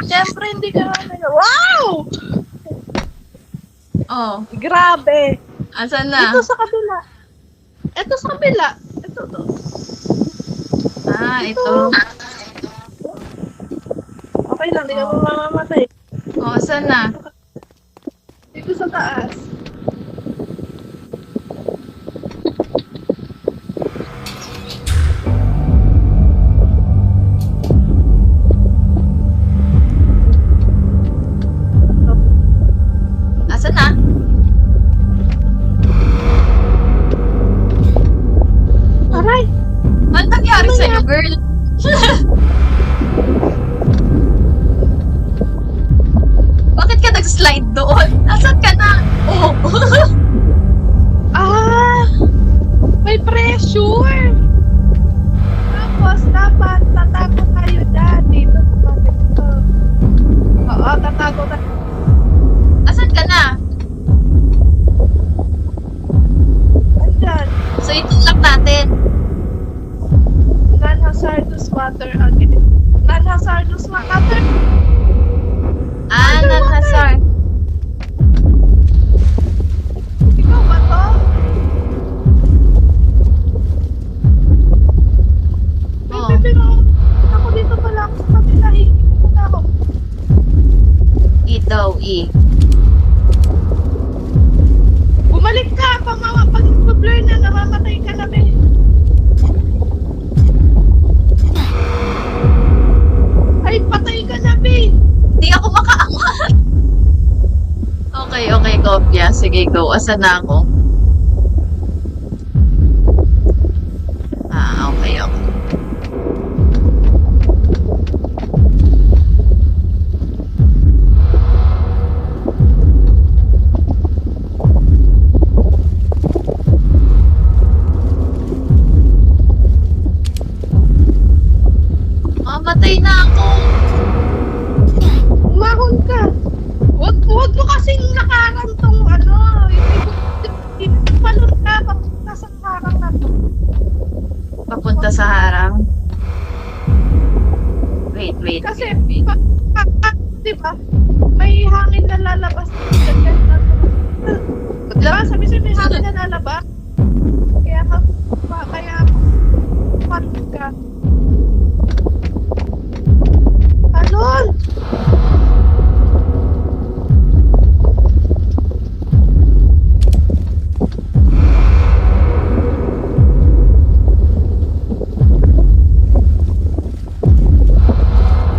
Siyempre, hindi ka naman. Wow! Oh, Grabe. asan na? Ito sa kabila. Ito sa kabila. Ito to. Ah, ito. Okay lang, hindi ka mamamatay. Oh, asan na? Dito sa taas. Asan na? Aray! Ano nangyari sa'yo, girl? Bakit ka nag-slide doon? Asan ka na? Oh. Ah! May pressure! Tapos, dapat tatago tayo dyan. Dito sa mga ito. Oo, tatago tayo. Asan ka na? Andyan. So, itulak natin. Non-hazardous water agad. Non-hazardous water? Ah, non-hazard. Ikaw ba to? Oh. Pero ako dito pala ako sa kabila. Hihigit na ako. Eat daw, eat. Bumalik ka! Pag blur na, namamatay ka na eh. Ay, patay ka na, be! Hindi ako makaangat. Okay, Kopya. Sige, go. Asan na ako? Ah, okay. Mamatay na ako. Umahon ka! Huwag mo kasing nakarantong ano. Palun ka, papunta sa harang na to. Papunta sa harang. Wait. Kasi, diba, may hangin na lalabas. Diba, sabi may hangin na lalabas. Kaya palun ka. Palun!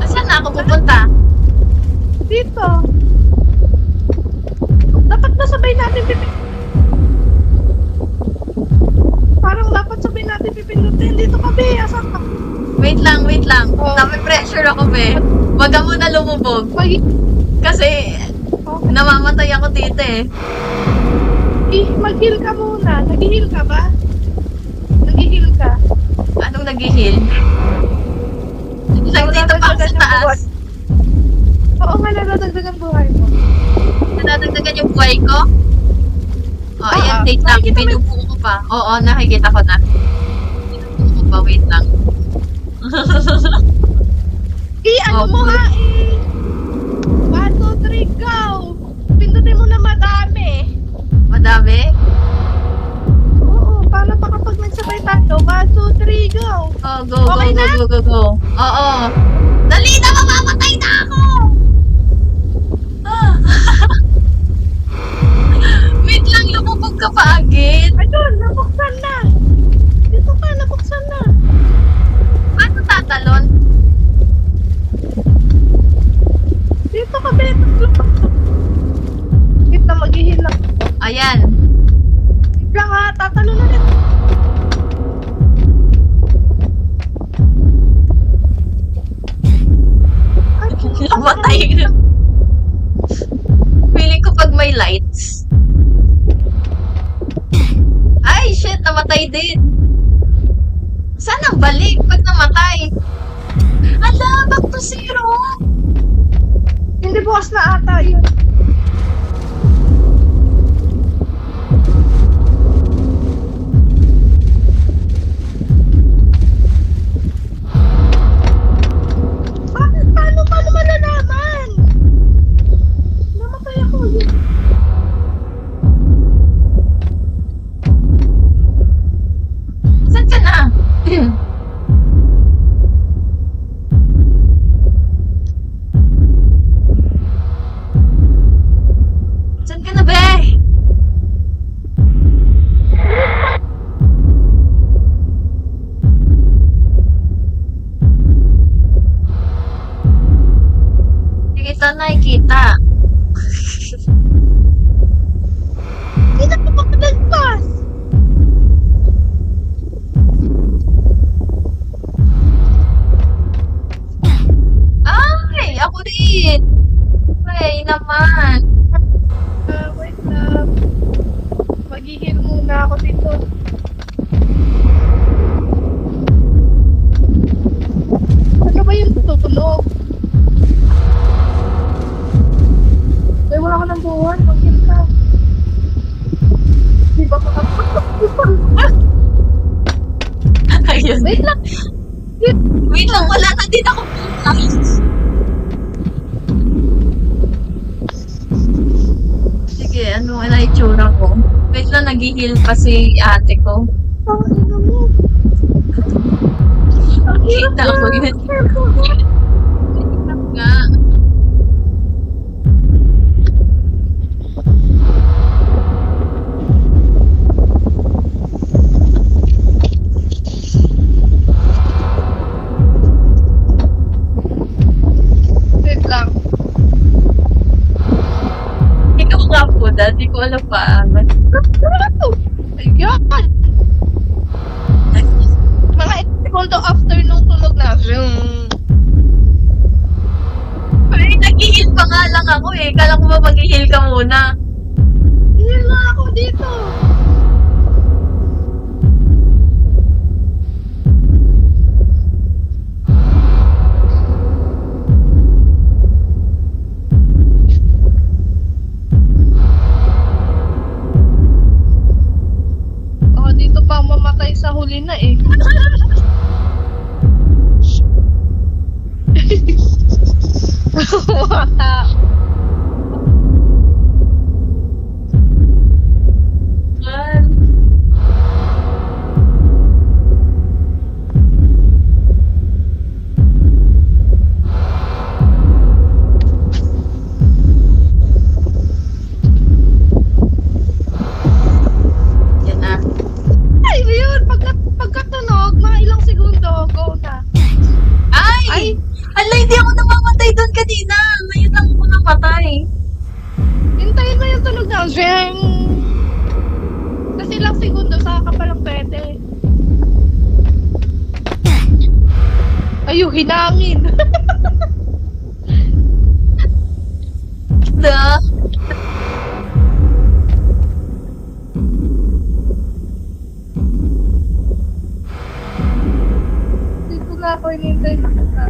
Asan na ako pupunta? Dito. Dapat ba sabay natin Parang dapat sabay natin pipindutin. Dito ka, be. Asan ka? Wait lang. Oh. Nami-pressure ako, be. Wag ka muna lumubog. Kasi, namamatay ako dito eh. Mag-heal ka muna. Nag-heal ka ba? nadagdagan buhay mo. Nadadagdagan yung buhay ko? Oh, ayan, wait lang. nakikita mo- Binubuo ko pa. Oo, nakikita ko na. Binubuo ko pa, wait lang. Ano mo Okay. nga eh. 1, 2, 3, go! Pindutin mo na madami. Madami? Oo, para pa kapag nagsabay tayo. 1, 2, 3, go! Oh, go, go, Okay go, na? go, go, go. Oo. Dali na, mamamatay na ako! Ah. Wait lang, lumubog ka pa agad. Ayun, nabuksan na. Dito ka, nabuksan na. Paano tatalon? Dito ka, Beto. Wait na, maghihil lang. Ayan. Wait lang ha, tatalo na rin. Ay, Namatay na. Feeling ko pag may lights. Ay, shit, namatay din. Saan ang balik pag namatay? Ala, back to zero. Hindi bukas na ata yun. Bakit? Paano malalaman? Namatay ako yun. Saan ka na? Saan ka na, be? Hindi kita nakikita. Hindi na kapagpagpas. Ay, ako din. Ay, naman. Wait lang. Maghihil muna ako dito. Ano ba yung tutunog? Ay, wala ko ng buwan. Maghihil ka. Di ba makapagpagpag? Ayun. Wait lang. Wait lang, wala na din ako bukas. Sige, ano na itsura ko? Wait lang, nag-heal pa si ate ko. Ang ino mo. Ang hirap Kita ko yun. Nga. Wait lang. Ikaw nga po, di ko alam paano. Ayun! Mga segundo after nung tunog na. Ay, nag-heal pa nga lang ako eh. Kala ko ba mag-heal ka muna? Heal na ako dito. Oh, dito pa ang mamatay sa huli na eh. Wow. Man. Yan na. Ay, yun! Pagkatunog, mga ilang segundo, go na. Ay! Ay! Ala, hindi ako namamatay doon kanina. Ngayon lang ako namatay. Hintayin mo yung tunog na. Zeng! Kasi ilang segundo, saka ka palang pwede. Ay, yung hinangin. Da? Dito na ako hinintay na kita.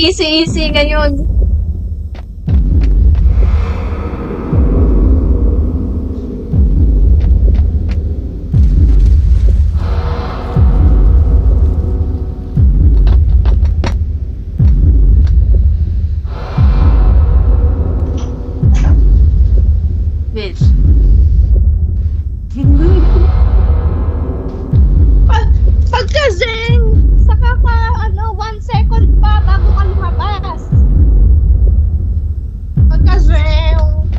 easy ngayon. Wait. Pagka Zeng, saka ka, 1 second pa bago ka lumabas. Pagka Zeng.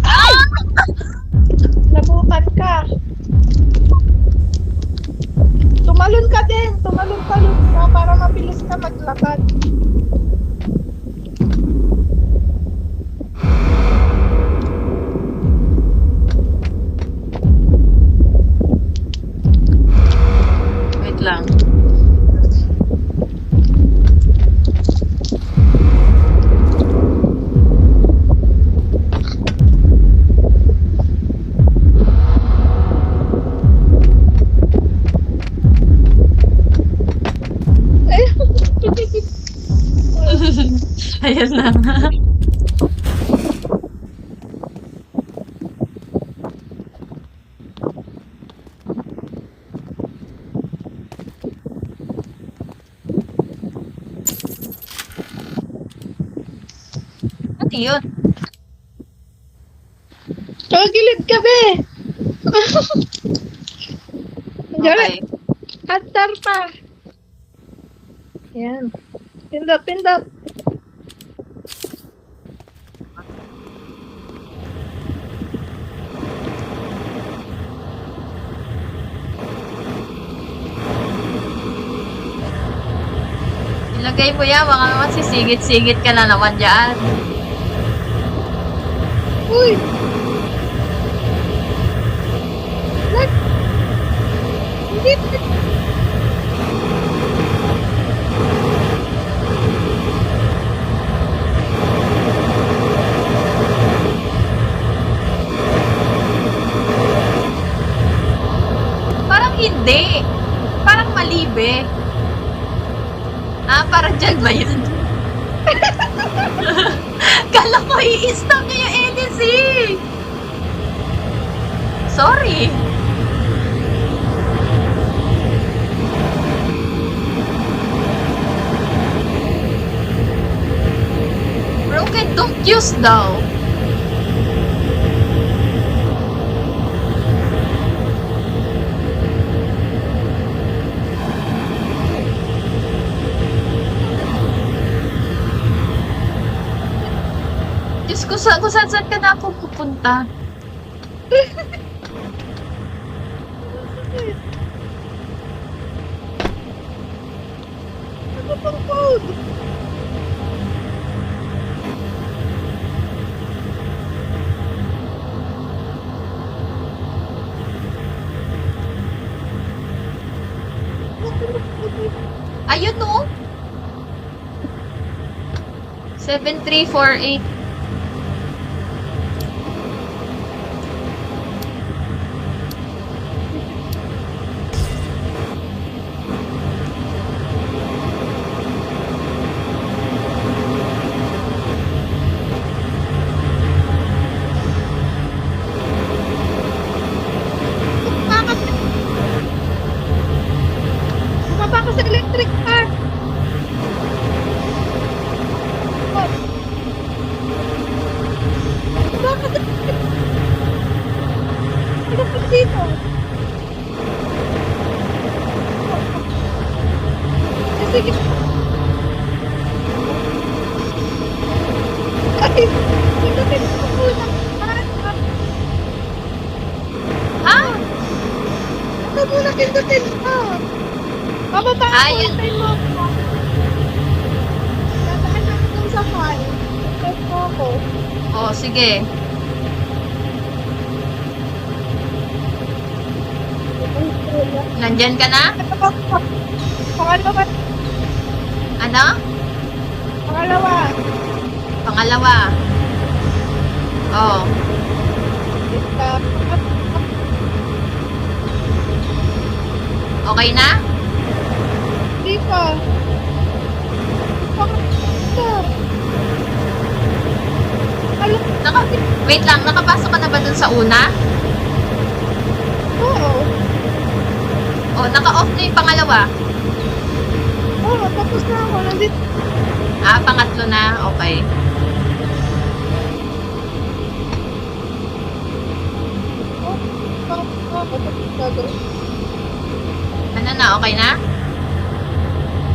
Ay! Nabutan ka. Tumalon ka din. Tumalon ka para mabilis ka maglakad. Wait lang. Ayan lang. Ano yun? Gilid ka, be. Okay. Atar pa. Yan. Pindot. Ilagay mo yan, mga sisigit-sigit ka na naman dyan. Uy! Lag! Hindi! Parang hindi. Parang malibe. Parang dyan ba yun? Kala ko i-stop niya yung EDC. Sorry. Broken don't use daw. Diyos ko, kung saan ka na ako pupunta? Ano pang code? Ayun no? 7348. Bumaba ka sa electric fan. Bumaba ka sa electric fan. Ano pa dito? Sige. Ay, pindutin ko muna. Ha? Ito muna pindutin ko. Bababa ako. Ay. Hintayin mo ako. Dadaan ako dun sa fan. Hintayin mo ako. Oh, sige. Nandyan ka na? Pangalawa. Ano? Pangalawa. Pangalawa. Oh. Wait lang. Okay na? Hindi pa. Alam, Naka, wait lang, nakapasok ka na ba dun sa una? oo. O, naka-off na yung pangalawa? Oo, tapos na ako. Nandito. Ah, pangatlo na. Okay. Ano na, okay na?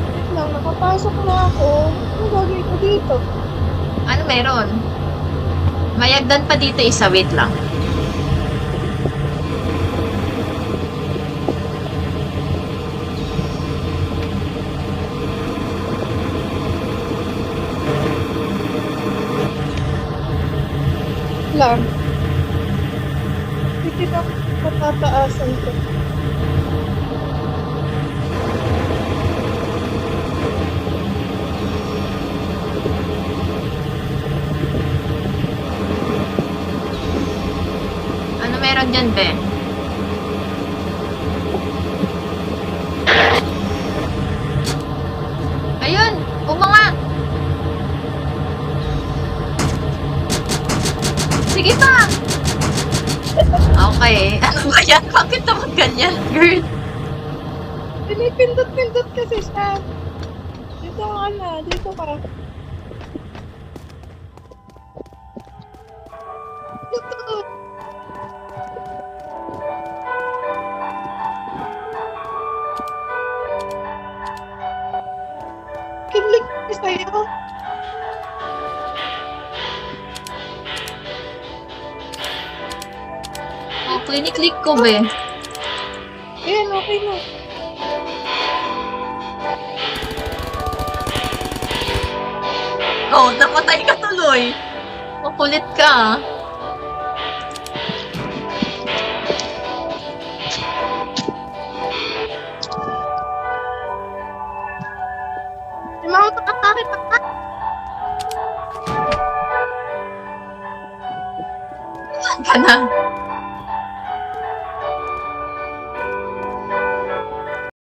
Wait lang, nakapasok na ako. Ano gagawin ko dito? Ano meron? Mayagdan pa dito isa, wait lang. Lang. Hindi na matataasan ko. Ano meron dyan, be? Ayun! Umangat! Sige pa! Okay. Ano ba yan? Bakit naman ganyan, girl? Pinipindot-pindot kasi siya. Dito ka na, dito ka. Dito. Kilig ko sa'yo. Oh, clinic ko, be. Ayan, okay na. Oh, napatay ka tuloy. Makulit ka, ah. Yung mga atake pa. Saan ka na?